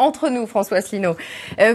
Entre nous, François Asselineau,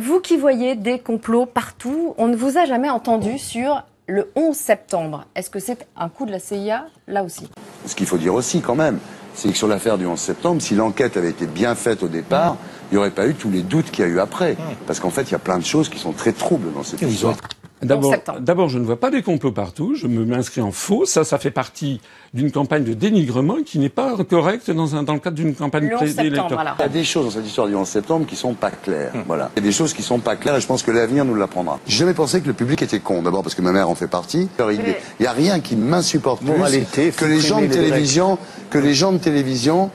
vous qui voyez des complots partout, on ne vous a jamais entendu sur le 11 septembre. Est-ce que c'est un coup de la CIA, là aussi? Ce qu'il faut dire aussi, quand même, c'est que sur l'affaire du 11 septembre, si l'enquête avait été bien faite au départ, il n'y aurait pas eu tous les doutes qu'il y a eu après. Parce qu'en fait, il y a plein de choses qui sont très troubles dans cette histoire. D'abord, je ne vois pas des complots partout. Je m'inscris en faux. Ça fait partie d'une campagne de dénigrement qui n'est pas correcte dans le cadre d'une campagne électorale. Il y a des choses dans cette histoire du 11 septembre qui sont pas claires. Voilà. Il y a des choses qui sont pas claires et je pense que l'avenir nous l'apprendra. J'ai jamais pensé que le public était con. D'abord parce que ma mère en fait partie. Il n'y a rien qui m'insupporte plus que les gens de télévision,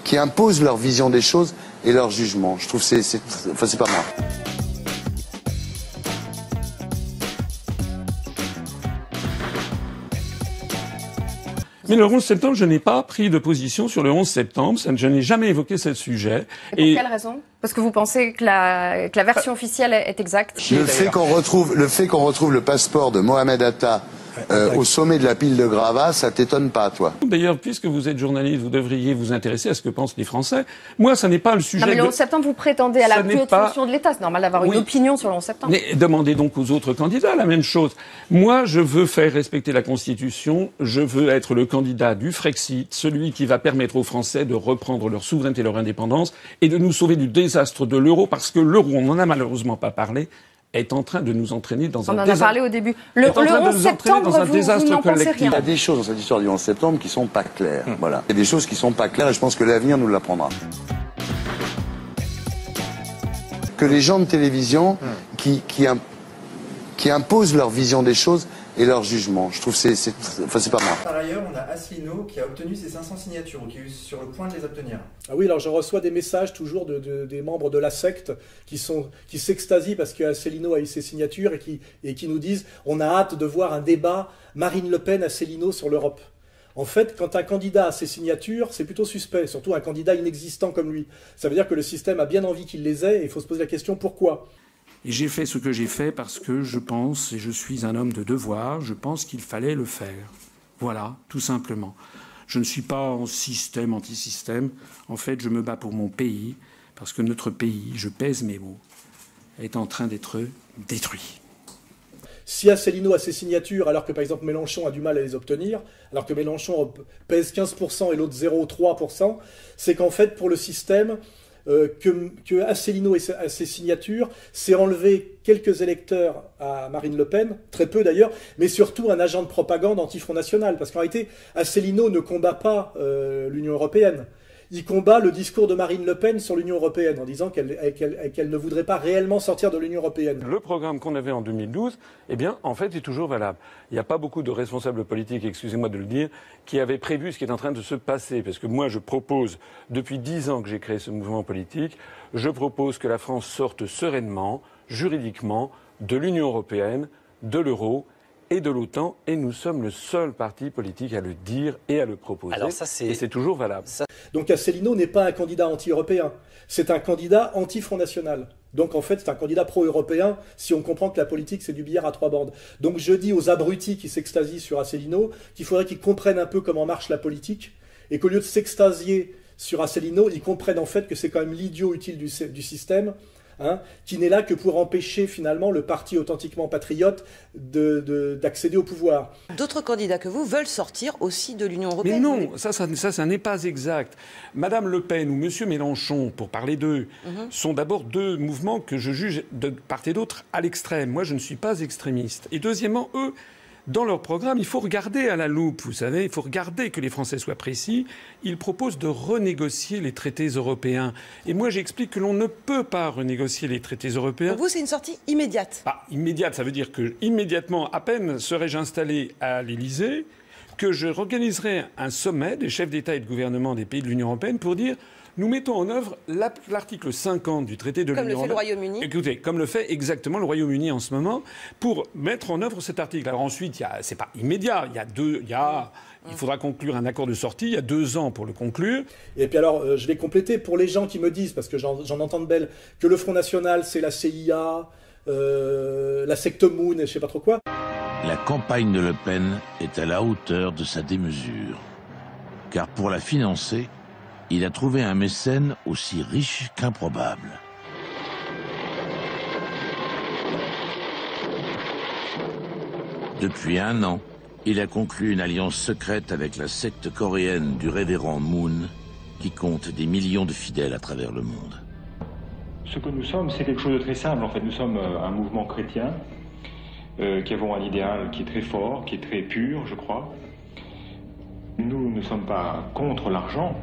qui imposent leur vision des choses et leur jugement. Je trouve c'est pas moi. Mais le 11 septembre, je n'ai pas pris de position sur le 11 septembre. Je n'ai jamais évoqué ce sujet. Et pour quelle raison? Parce que vous pensez que la version officielle est exacte? Le fait qu'on retrouve le passeport de Mohamed Atta au sommet de la pile de gravats, ça t'étonne pas, toi? D'ailleurs, puisque vous êtes journaliste, vous devriez vous intéresser à ce que pensent les Français. Moi, ça n'est pas le sujet. Non, mais le 11 septembre, vous prétendez à la plus haute fonction de l'État. C'est normal d'avoir une opinion sur le 11 septembre. Mais demandez donc aux autres candidats la même chose. Moi, je veux faire respecter la Constitution. Je veux être le candidat du Frexit, celui qui va permettre aux Français de reprendre leur souveraineté et leur indépendance et de nous sauver du désastre de l'euro, parce que l'euro, on n'en a malheureusement pas parlé, est en train de nous entraîner dans un désastre. On en a parlé au début. Le 11 septembre, vous n'en pensez rien. Il y a des choses dans cette histoire du 11 septembre qui sont pas claires. Voilà. Il y a des choses qui sont pas claires et je pense que l'avenir nous l'apprendra. Que les gens de télévision qui imposent leur vision des choses et leur jugement. Je trouve c'est pas moi. Par ailleurs, on a Asselineau qui a obtenu ses 500 signatures, ou qui est sur le point de les obtenir. Ah oui, alors je reçois des messages toujours des membres de la secte qui s'extasient parce qu'Asselineau a eu ses signatures et qui nous disent on a hâte de voir un débat Marine Le Pen-Asselineau sur l'Europe. En fait, quand un candidat a ses signatures, c'est plutôt suspect, surtout un candidat inexistant comme lui. Ça veut dire que le système a bien envie qu'il les ait et il faut se poser la question pourquoi. Et j'ai fait ce que j'ai fait parce que je pense, et je suis un homme de devoir, je pense qu'il fallait le faire. Voilà, tout simplement. Je ne suis pas en système, anti-système. En fait, je me bats pour mon pays, parce que notre pays, je pèse mes mots, est en train d'être détruit. Si Asselineau a ses signatures, alors que par exemple Mélenchon a du mal à les obtenir, alors que Mélenchon pèse 15% et l'autre 0,3%, c'est qu'en fait, pour le système, que Asselineau et ses signatures, c'est enlever quelques électeurs à Marine Le Pen, très peu d'ailleurs, mais surtout un agent de propagande anti-Front National. Parce qu'en réalité, Asselineau ne combat pas l'Union européenne. Il combat le discours de Marine Le Pen sur l'Union européenne, en disant qu'elle ne voudrait pas réellement sortir de l'Union européenne. Le programme qu'on avait en 2012, eh bien, en fait, est toujours valable. Il n'y a pas beaucoup de responsables politiques, excusez-moi de le dire, qui avaient prévu ce qui est en train de se passer. Parce que moi, je propose, depuis 10 ans que j'ai créé ce mouvement politique, je propose que la France sorte sereinement, juridiquement, de l'Union européenne, de l'euro et de l'OTAN, et nous sommes le seul parti politique à le dire et à le proposer. Alors ça, et c'est toujours valable. Donc Asselineau n'est pas un candidat anti-européen, c'est un candidat anti-Front National. Donc en fait, c'est un candidat pro-européen si on comprend que la politique, c'est du billard à 3 bandes. Donc je dis aux abrutis qui s'extasient sur Asselineau qu'il faudrait qu'ils comprennent un peu comment marche la politique et qu'au lieu de s'extasier sur Asselineau, ils comprennent en fait que c'est quand même l'idiot utile du système, qui n'est là que pour empêcher finalement le parti authentiquement patriote d'accéder au pouvoir. D'autres candidats que vous veulent sortir aussi de l'Union européenne. Mais non, ça n'est pas exact. Madame Le Pen ou Monsieur Mélenchon, pour parler d'eux, sont d'abord deux mouvements que je juge de part et d'autre à l'extrême. Moi, je ne suis pas extrémiste. Et deuxièmement, eux, dans leur programme, il faut regarder à la loupe, vous savez, il faut regarder que les Français soient précis. Ils proposent de renégocier les traités européens. Et moi, j'explique que l'on ne peut pas renégocier les traités européens. Pour vous, c'est une sortie immédiate? Immédiate, ça veut dire que immédiatement, à peine serais-je installé à l'Élysée, que je organiserai un sommet des chefs d'État et de gouvernement des pays de l'Union européenne pour dire nous mettons en œuvre l'article 50 du traité de l'Union européenne. Comme le fait le Royaume-Uni. Écoutez, comme le fait exactement le Royaume-Uni en ce moment, pour mettre en œuvre cet article. Alors ensuite, c'est pas immédiat. Il faudra conclure un accord de sortie. Il y a 2 ans pour le conclure. Et puis alors, je vais compléter pour les gens qui me disent, parce que j'en entends de belles, que le Front National, c'est la CIA, la secte Moon et je sais pas trop quoi. La campagne de Le Pen est à la hauteur de sa démesure. Car pour la financer, il a trouvé un mécène aussi riche qu'improbable. Depuis un an, il a conclu une alliance secrète avec la secte coréenne du révérend Moon, qui compte des millions de fidèles à travers le monde. Ce que nous sommes, c'est quelque chose de très simple. En fait, nous sommes un mouvement chrétien qui avons un idéal qui est très fort, qui est très pur, je crois. Nous ne sommes pas contre l'argent.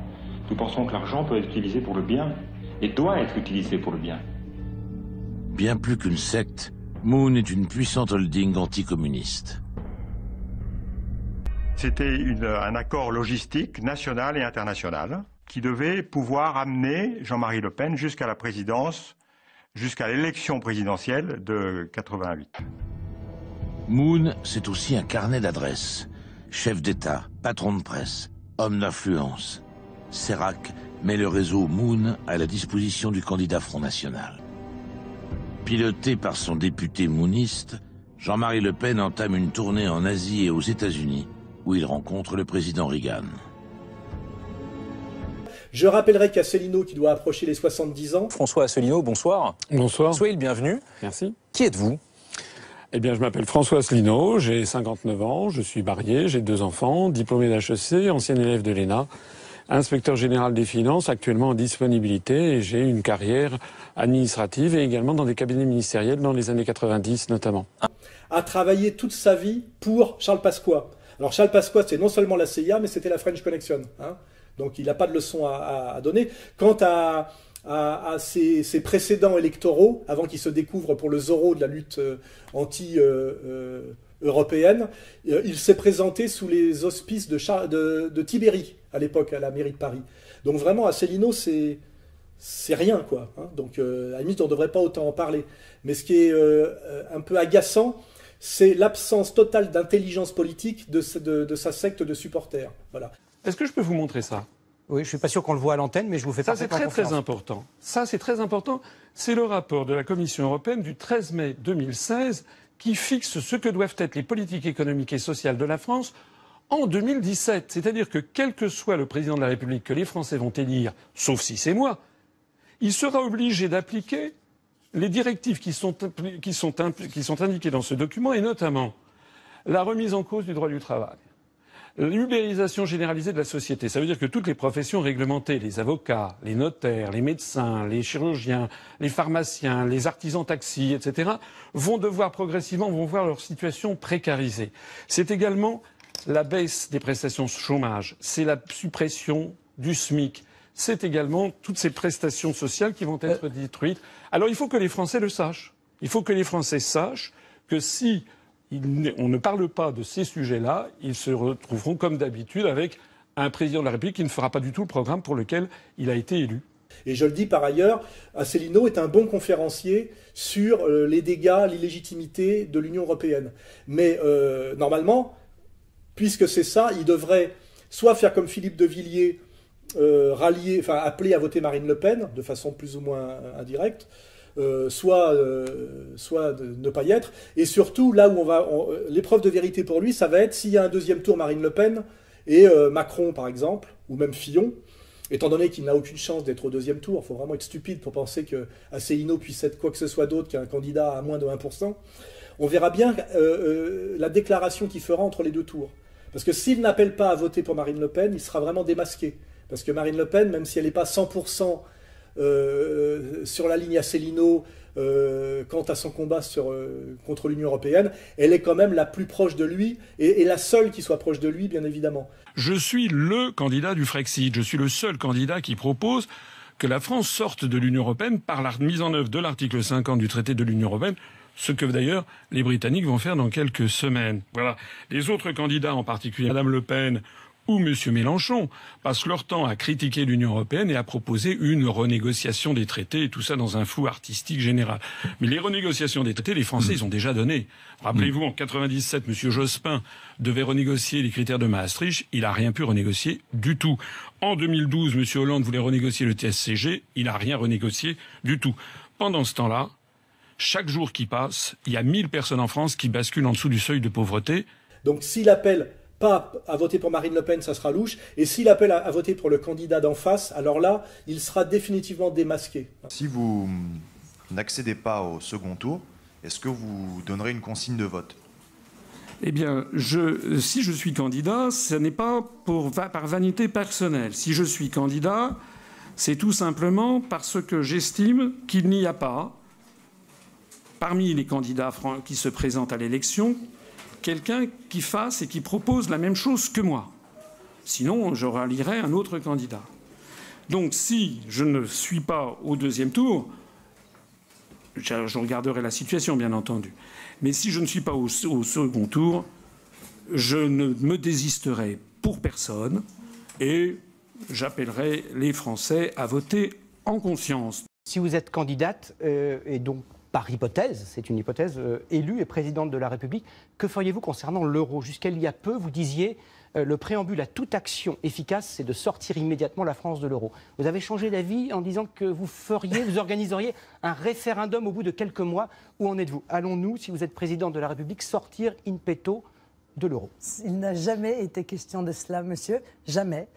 Nous pensons que l'argent peut être utilisé pour le bien et doit être utilisé pour le bien. Bien plus qu'une secte, Moon est une puissante holding anticommuniste. C'était un accord logistique national et international qui devait pouvoir amener Jean-Marie Le Pen jusqu'à la présidence, jusqu'à l'élection présidentielle de 88. Moon, c'est aussi un carnet d'adresses. Chef d'État, patron de presse, homme d'influence. Sérac met le réseau Moon à la disposition du candidat Front National. Piloté par son député mooniste, Jean-Marie Le Pen entame une tournée en Asie et aux États-Unis, où il rencontre le président Reagan. Je rappellerai qu'Asselineau, qui doit approcher les 70 ans... François Asselineau, bonsoir. Bonsoir. Soyez le bienvenu. Merci. Qui êtes-vous ? Eh bien, je m'appelle François Asselineau, j'ai 59 ans, je suis marié, j'ai 2 enfants, diplômé d'HEC, ancien élève de l'ENA, inspecteur général des finances, actuellement en disponibilité, et j'ai une carrière administrative et également dans des cabinets ministériels dans les années 90 notamment. A travaillé toute sa vie pour Charles Pasqua. Alors Charles Pasqua, c'est non seulement la CIA, mais c'était la French Connection. Hein. Donc il n'a pas de leçon à donner. Quant à ses précédents électoraux, avant qu'il se découvre pour le Zorro de la lutte anti-européenne, il s'est présenté sous les auspices de Tibéri, à l'époque, à la mairie de Paris. Donc vraiment, Asselineau, c'est rien, quoi. Hein. Donc à la limite, on ne devrait pas autant en parler. Mais ce qui est un peu agaçant, c'est l'absence totale d'intelligence politique de sa secte de supporters. Voilà. Est-ce que je peux vous montrer ça ? Oui, je suis pas sûr qu'on le voit à l'antenne, mais je vous fais parfaitement confiance. Ça, c'est très important. Ça, c'est très important. C'est le rapport de la Commission européenne du 13 mai 2016 qui fixe ce que doivent être les politiques économiques et sociales de la France en 2017. C'est-à-dire que quel que soit le président de la République que les Français vont élire, sauf si c'est moi, il sera obligé d'appliquer les directives qui sont indiquées dans ce document, et notamment la remise en cause du droit du travail, l'ubérisation généralisée de la société. Ça veut dire que toutes les professions réglementées, les avocats, les notaires, les médecins, les chirurgiens, les pharmaciens, les artisans taxis, etc., vont devoir progressivement voir leur situation précarisée. C'est également la baisse des prestations chômage, c'est la suppression du SMIC. C'est également toutes ces prestations sociales qui vont être détruites. Alors il faut que les Français le sachent. Il faut que les Français sachent que si on ne parle pas de ces sujets-là, ils se retrouveront comme d'habitude avec un président de la République qui ne fera pas du tout le programme pour lequel il a été élu. Et je le dis par ailleurs, Asselineau est un bon conférencier sur les dégâts, l'illégitimité de l'Union européenne. Mais normalement, puisque c'est ça, il devrait soit faire comme Philippe de Villiers, appeler à voter Marine Le Pen de façon plus ou moins indirecte, soit ne pas y être. Et surtout, là où l'épreuve de vérité pour lui, ça va être s'il y a un deuxième tour Marine Le Pen et Macron, par exemple, ou même Fillon, étant donné qu'il n'a aucune chance d'être au deuxième tour. Il faut vraiment être stupide pour penser qu'Asselineau puisse être quoi que ce soit d'autre qu'un candidat à moins de 1%. On verra bien la déclaration qu'il fera entre les deux tours. Parce que s'il n'appelle pas à voter pour Marine Le Pen, il sera vraiment démasqué. Parce que Marine Le Pen, même si elle n'est pas 100% sur la ligne Asselineau quant à son combat contre l'Union européenne, elle est quand même la plus proche de lui et la seule qui soit proche de lui, bien évidemment. Je suis le candidat du Frexit. Je suis le seul candidat qui propose que la France sorte de l'Union européenne par la mise en œuvre de l'article 50 du traité de l'Union européenne, ce que d'ailleurs les Britanniques vont faire dans quelques semaines. Voilà. Les autres candidats, en particulier Madame Le Pen ou M. Mélenchon, passent leur temps à critiquer l'Union européenne et à proposer une renégociation des traités, et tout ça dans un flou artistique général. Mais les renégociations des traités, les Français, ils ont déjà donné. Rappelez-vous, en 97, M. Jospin devait renégocier les critères de Maastricht, il n'a rien pu renégocier du tout. En 2012, M. Hollande voulait renégocier le TSCG, il n'a rien renégocié du tout. Pendant ce temps-là, chaque jour qui passe, il y a 1000 personnes en France qui basculent en dessous du seuil de pauvreté. Donc s'il appelle pas à voter pour Marine Le Pen, ça sera louche. Et s'il appelle à voter pour le candidat d'en face, alors là, il sera définitivement démasqué. Si vous n'accédez pas au second tour, est-ce que vous donnerez une consigne de vote ? Eh bien, si je suis candidat, ce n'est pas par vanité personnelle. Si je suis candidat, c'est tout simplement parce que j'estime qu'il n'y a pas, parmi les candidats qui se présentent à l'élection, quelqu'un qui fasse et qui propose la même chose que moi. Sinon, je rallierai un autre candidat. Donc, si je ne suis pas au deuxième tour, je regarderai la situation, bien entendu. Mais si je ne suis pas au second tour, je ne me désisterai pour personne et j'appellerai les Français à voter en conscience. Si vous êtes candidate, et donc par hypothèse, c'est une hypothèse, élue et présidente de la République, que feriez-vous concernant l'euro? Jusqu'à il y a peu, vous disiez le préambule à toute action efficace, c'est de sortir immédiatement la France de l'euro. Vous avez changé d'avis en disant que vous organiseriez un référendum au bout de quelques mois. Où en êtes-vous? Allons-nous, si vous êtes présidente de la République, sortir in petto de l'euro? Il n'a jamais été question de cela, monsieur. Jamais.